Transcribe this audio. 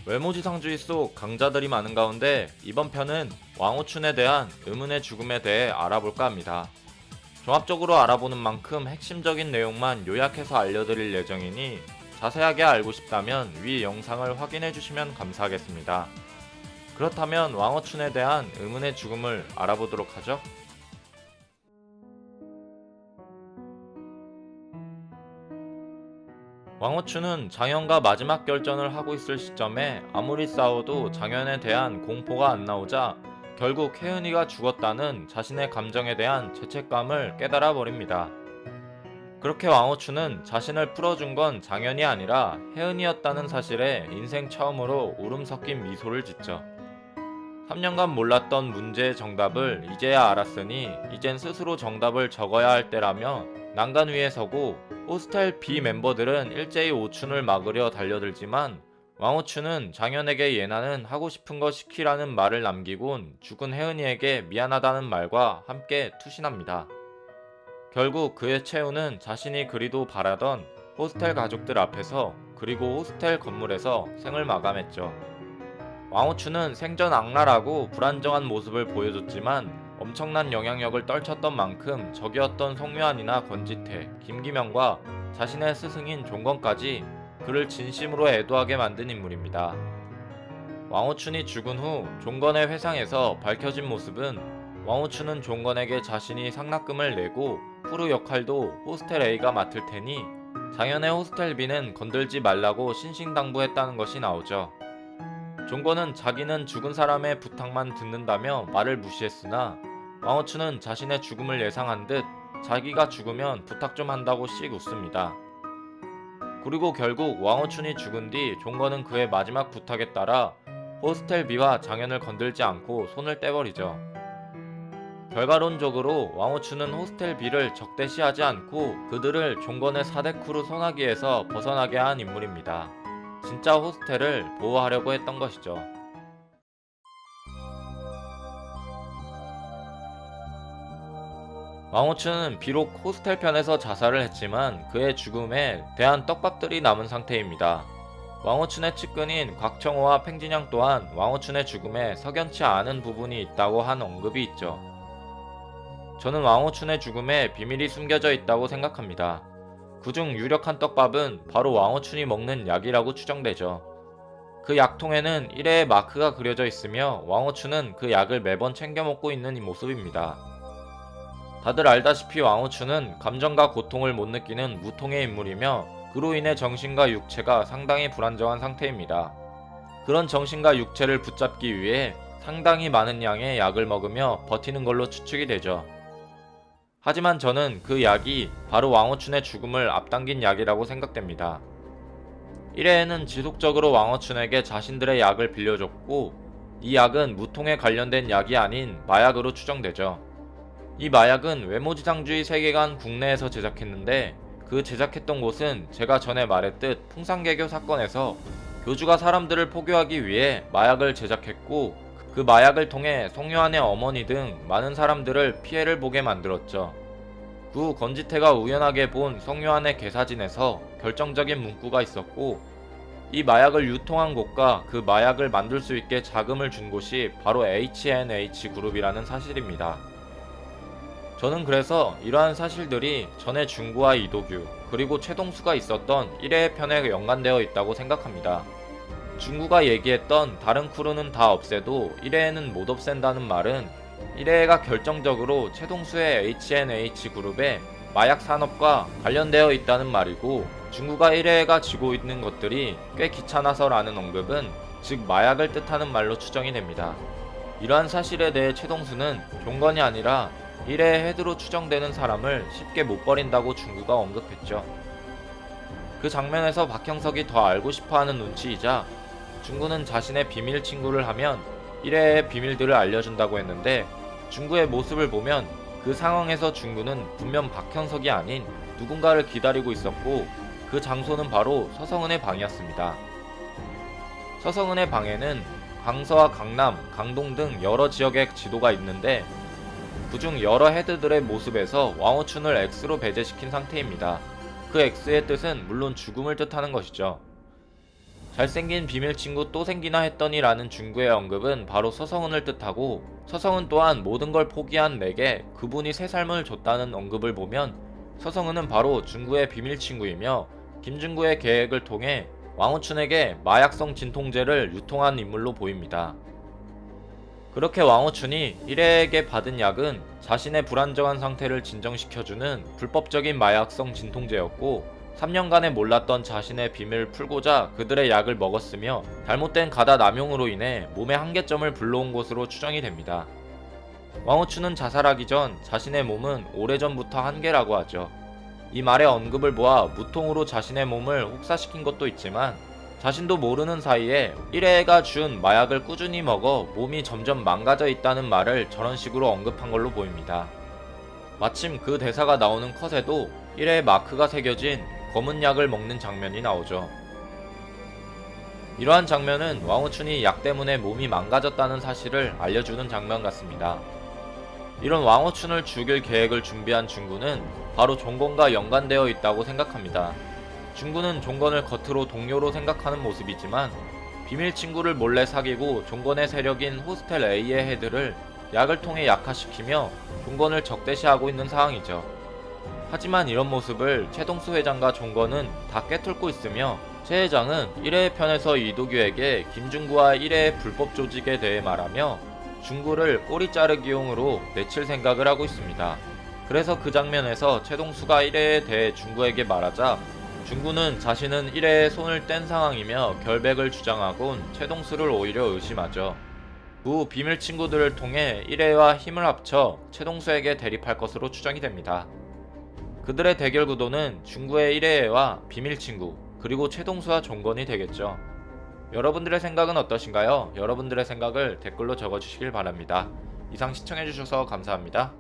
외모지상주의 속 강자들이 많은 가운데 이번 편은 왕후춘에 대한 의문의 죽음에 대해 알아볼까 합니다. 종합적으로 알아보는 만큼 핵심적인 내용만 요약해서 알려드릴 예정이니 자세하게 알고 싶다면 위 영상을 확인해 주시면 감사하겠습니다. 그렇다면 왕후춘에 대한 의문의 죽음을 알아보도록 하죠. 왕후춘은 장현과 마지막 결전을 하고 있을 시점에 아무리 싸워도 장현에 대한 공포가 안 나오자 결국 혜은이가 죽었다는 자신의 감정에 대한 죄책감을 깨달아 버립니다. 그렇게 왕후춘은 자신을 풀어준 건 장현이 아니라 혜은이였다는 사실에 인생 처음으로 울음 섞인 미소를 짓죠. 3년간 몰랐던 문제의 정답을 이제야 알았으니 이젠 스스로 정답을 적어야 할 때라며 난간 위에 서고 호스텔 B 멤버들은 일제히 오춘을 막으려 달려들지만 왕호춘은 장현에게 예나는 하고 싶은 거 시키라는 말을 남기곤 죽은 혜은이에게 미안하다는 말과 함께 투신합니다. 결국 그의 최후는 자신이 그리도 바라던 호스텔 가족들 앞에서 그리고 호스텔 건물에서 생을 마감했죠. 왕호춘은 생전 악랄하고 불안정한 모습을 보여줬지만 엄청난 영향력을 떨쳤던 만큼 적이었던 송유한이나 권지태, 김기명과 자신의 스승인 종건까지 그를 진심으로 애도하게 만든 인물입니다. 왕호춘이 죽은 후 종건의 회상에서 밝혀진 모습은 왕호춘은 종건에게 자신이 상납금을 내고 프루 역할도 호스텔 A가 맡을 테니 장현의 호스텔 B는 건들지 말라고 신신당부했다는 것이 나오죠. 종건은 자기는 죽은 사람의 부탁만 듣는다며 말을 무시했으나 왕호춘은 자신의 죽음을 예상한 듯 자기가 죽으면 부탁 좀 한다고 씩 웃습니다. 그리고 결국 왕호춘이 죽은 뒤 종건은 그의 마지막 부탁에 따라 호스텔 B와 장현을 건들지 않고 손을 떼버리죠. 결과론적으로 왕호춘은 호스텔 B를 적대시하지 않고 그들을 종건의 사대크루 소나기에서 벗어나게 한 인물입니다. 진짜 호스텔을 보호하려고 했던 것이죠. 왕호춘은 비록 호스텔 편에서 자살을 했지만 그의 죽음에 대한 떡밥들이 남은 상태입니다. 왕호춘의 측근인 곽청호와 팽진양 또한 왕호춘의 죽음에 석연치 않은 부분이 있다고 한 언급이 있죠. 저는 왕호춘의 죽음에 비밀이 숨겨져 있다고 생각합니다. 그중 유력한 떡밥은 바로 왕호춘이 먹는 약이라고 추정되죠. 그 약통에는 1회의 마크가 그려져 있으며 왕호춘은 그 약을 매번 챙겨 먹고 있는 이 모습입니다. 다들 알다시피 왕호춘은 감정과 고통을 못 느끼는 무통의 인물이며 그로 인해 정신과 육체가 상당히 불안정한 상태입니다. 그런 정신과 육체를 붙잡기 위해 상당히 많은 양의 약을 먹으며 버티는 걸로 추측이 되죠. 하지만 저는 그 약이 바로 왕호춘의 죽음을 앞당긴 약이라고 생각됩니다. 1회에는 지속적으로 왕호춘에게 자신들의 약을 빌려줬고 이 약은 무통에 관련된 약이 아닌 마약으로 추정되죠. 이 마약은 외모지상주의 세계관 국내에서 제작했는데 그 제작했던 곳은 제가 전에 말했듯 풍산개교 사건에서 교주가 사람들을 포교하기 위해 마약을 제작했고 그 마약을 통해 송유한의 어머니 등 많은 사람들을 피해를 보게 만들었죠. 그 후 권지태가 우연하게 본 송유한의 개사진에서 결정적인 문구가 있었고 이 마약을 유통한 곳과 그 마약을 만들 수 있게 자금을 준 곳이 바로 H&H그룹이라는 사실입니다. 저는 그래서 이러한 사실들이 전에 중구와 이도규 그리고 최동수가 있었던 1회 편에 연관되어 있다고 생각합니다. 중구가 얘기했던 다른 크루는 다 없애도 1회에는 못 없앤다는 말은 1회가 결정적으로 최동수의 H&H그룹의 마약 산업과 관련되어 있다는 말이고 중구가 1회가 쥐고 있는 것들이 꽤 귀찮아서라는 언급은 즉 마약을 뜻하는 말로 추정이 됩니다. 이러한 사실에 대해 최동수는 종건이 아니라 1회 헤드로 추정되는 사람을 쉽게 못 버린다고 중구가 언급했죠. 그 장면에서 박형석이 더 알고 싶어하는 눈치이자 중구는 자신의 비밀 친구를 하면 1회의 비밀들을 알려준다고 했는데 중구의 모습을 보면 그 상황에서 중구는 분명 박형석이 아닌 누군가를 기다리고 있었고 그 장소는 바로 서성은의 방이었습니다. 서성은의 방에는 강서와 강남, 강동 등 여러 지역의 지도가 있는데 그중 여러 헤드들의 모습에서 왕호춘을 X로 배제시킨 상태입니다. 그 X의 뜻은 물론 죽음을 뜻하는 것이죠. 잘생긴 비밀친구 또 생기나 했더니 라는 중구의 언급은 바로 서성은을 뜻하고, 서성은 또한 모든 걸 포기한 내게 그분이 새 삶을 줬다는 언급을 보면 서성은은 바로 중구의 비밀친구이며 김중구의 계획을 통해 왕호춘에게 마약성 진통제를 유통한 인물로 보입니다. 그렇게 왕호춘이 1회에게 받은 약은 자신의 불안정한 상태를 진정시켜주는 불법적인 마약성 진통제였고, 3년간에 몰랐던 자신의 비밀을 풀고자 그들의 약을 먹었으며 잘못된 가다 남용으로 인해 몸에 한계점을 불러온 것으로 추정이 됩니다. 왕호춘은 자살하기 전 자신의 몸은 오래전부터 한계라고 하죠. 이 말의 언급을 모아 무통으로 자신의 몸을 혹사시킨 것도 있지만, 자신도 모르는 사이에 1회가 준 마약을 꾸준히 먹어 몸이 점점 망가져 있다는 말을 저런 식으로 언급한 걸로 보입니다. 마침 그 대사가 나오는 컷에도 1회의 마크가 새겨진 검은 약을 먹는 장면이 나오죠. 이러한 장면은 왕호춘이 약 때문에 몸이 망가졌다는 사실을 알려주는 장면 같습니다. 이런 왕호춘을 죽일 계획을 준비한 중구는 바로 종건과 연관되어 있다고 생각합니다. 중구는 종건을 겉으로 동료로 생각하는 모습이지만 비밀 친구를 몰래 사귀고 종건의 세력인 호스텔 A의 헤드를 약을 통해 약화시키며 종건을 적대시하고 있는 상황이죠. 하지만 이런 모습을 최동수 회장과 종건은 다 꿰뚫고 있으며, 최 회장은 1회 편에서 이도규에게 김중구와 1회의 불법 조직에 대해 말하며 중구를 꼬리 자르기용으로 내칠 생각을 하고 있습니다. 그래서 그 장면에서 최동수가 1회에 대해 중구에게 말하자 중구는 자신은 1회에 손을 뗀 상황이며 결백을 주장하곤 최동수를 오히려 의심하죠. 그 비밀 친구들을 통해 1회와 힘을 합쳐 최동수에게 대립할 것으로 추정이 됩니다. 그들의 대결 구도는 중구의 1회와 비밀 친구, 그리고 최동수와 종건이 되겠죠. 여러분들의 생각은 어떠신가요? 여러분들의 생각을 댓글로 적어주시길 바랍니다. 이상 시청해주셔서 감사합니다.